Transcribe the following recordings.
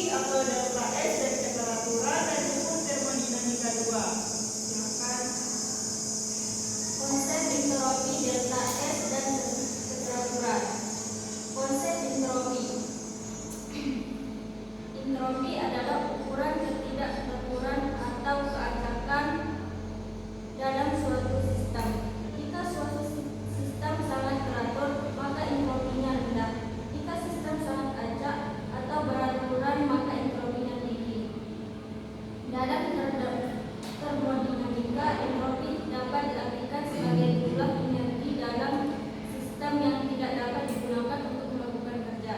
atau delta S dari keteraturan dan hukum termodinamika 2. Silakan. Konsep entropi delta S dan keteraturan. Konsep entropi. Entropi adalah ukuran ketidakteraturan atau keacakan dalam suatu sistem. Jika suatu sistem sangat teratur, maka entropinya rendah. Jika sistem sangat acak atau beraturan, maka entropinya tinggi. Dalam termodinamika, entropi dapat diartikan sebagai jumlah energi dalam sistem yang tidak dapat digunakan untuk melakukan kerja.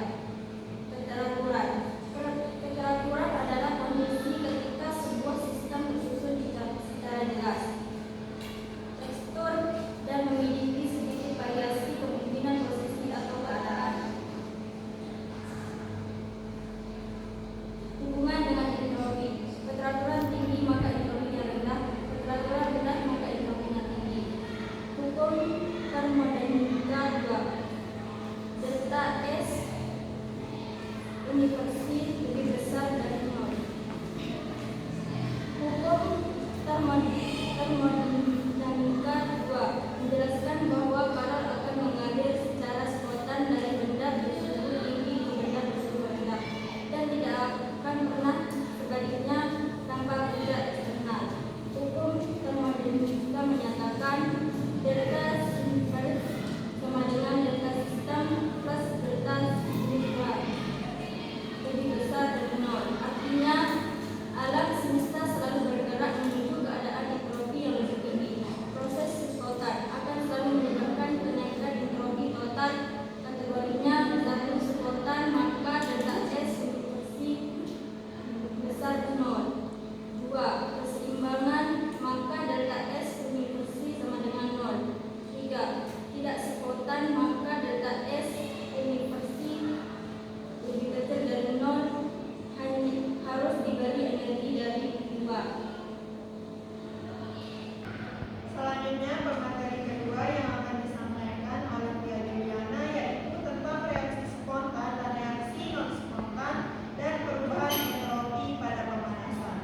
Keteraturan. Keteraturan adalah kondisi ketika sebuah sistem tersusun secara jelas, tekstur, dan memiliki sedikit variasi kemungkinan posisi atau keadaan. Hubungan dengan entropi. Keteraturan tinggi maka entropinya rendah, keteraturan rendah maka entropinya tinggi. Hukum termodinamika 2. Delta S universi lebih besar dari nol. Hukum termodinamika 2 menjelaskan bahwa paralel akan mengalir secara spontan dari benda bersuhu tinggi ke benda bersuhu rendah dan tidak akan pernah sebaliknya tanpa kerja eksternal. Hukum termodinamika menyatakan delta universe sama dengan delta sistem plus delta universe lebih besar dari nol. Artinya alam semesta selalu bergerak menuju keadaan entropi yang lebih tinggi. Proses spontan akan selalu menyebabkan kenaikan entropi total. Kategorinya satu spontan maka delta S universi besar dari nol. 2. Keseimbangan maka delta S universi sama dengan nol. 3. Tidak spontan maka delta S universi lebih kecil dari nol, hanya harus diberi energi dari 2. Selanjutnya pemateri kedua yang akan disampaikan oleh Tia Dewiana yaitu tentang reaksi spontan dan reaksi non spontan dan perubahan entropi pada pemanasan.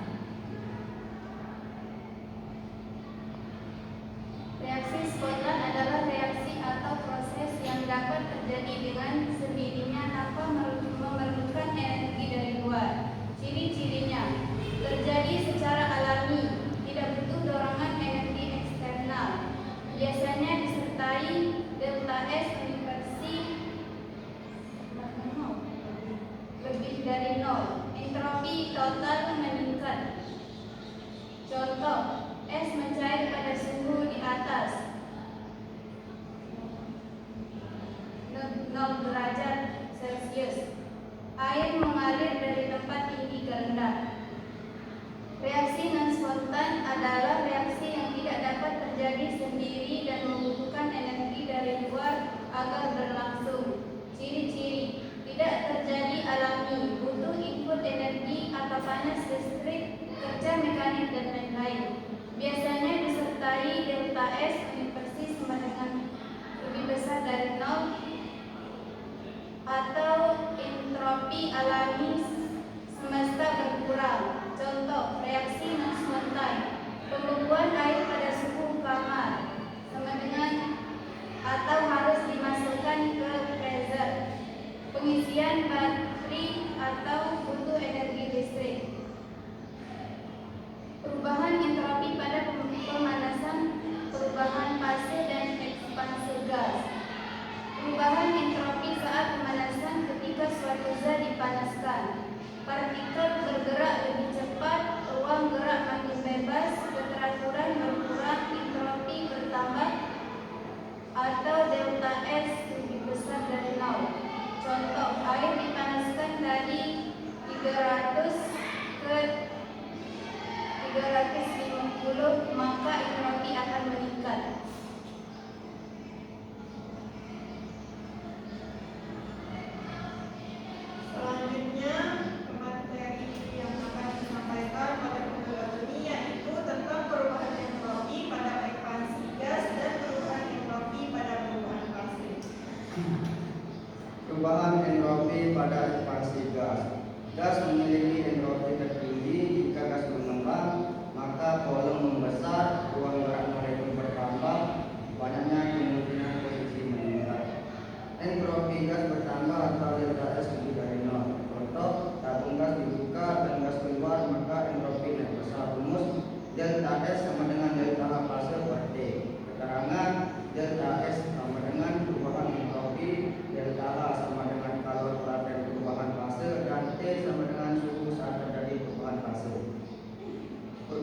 Reaksi spontan adalah reaksi atau proses yang dapat terjadi dengan sendirinya tanpa memerlukan energi dari luar. Ciri-cirinya terjadi secara alami, tidak butuh dorongan energi eksternal. Biasanya disertai delta S universi lebih dari nol. Entropi total meningkat. Contoh, es mencair pada suhu di atas 0 derajat Celcius. Air mengalir dari tempat tinggi ke rendah. Reaksi non spontan adalah reaksi yang tidak dapat terjadi sendiri dan membutuhkan energi dari luar agar berlangsung. Ciri-ciri tidak terjadi alami, butuh input energi atau panas listrik, kerja mekanik dan lain-lain. Biasanya disertai delta S universi sama dengan lebih besar dari nol atau entropi alami semesta berkurang. Contoh, reaksi non spontan. Pembubuhan air pada suhu kamar sama dengan atau harus dimasukkan ke freezer. Pengisian baterai atau butuh energi listrik. Perubahan entropi pada pemanasan, perubahan fase dan ekspansi gas. Perubahan entropi saat pemanasan ketika suatu zat dipanaskan. Partikel bergerak lebih cepat, ruang gerak makin bebas, keteraturan berkurang, entropi bertambah, atau delta S lebih besar dari nol. Contoh, air dipanaskan dari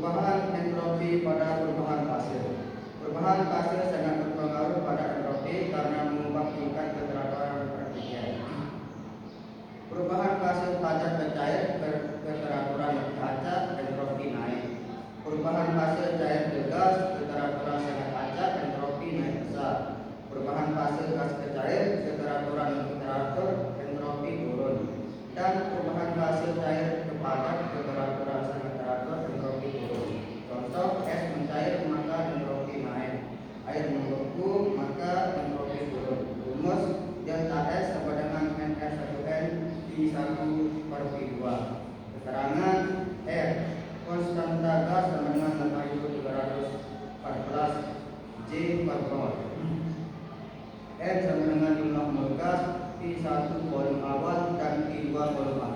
Perubahan entropi pada perubahan fase. Perubahan fase sangat berpengaruh pada entropi karena mengubah tingkat keteraturan partikel. Perubahan fase padat ke cair keteraturan acak, entropi naik. Perubahan fase cair ke gas keteraturan sangat acak, entropi naik besar. Perubahan fase gas ke cair keteraturan teratur, entropi turun. Dan perubahan fase cair ke padat keteraturan sangat teratur, entropi turun. Contoh, es mencair maka entropi naik. Air membeku maka entropi turun. Rumus delta S sama dengan NS1N P1/P2. Keterangan R. Konstanta gas sama dengan 8314 J per mol. N sama dengan jumlah mol gas, P1 volume awal dan P2 volume akhir.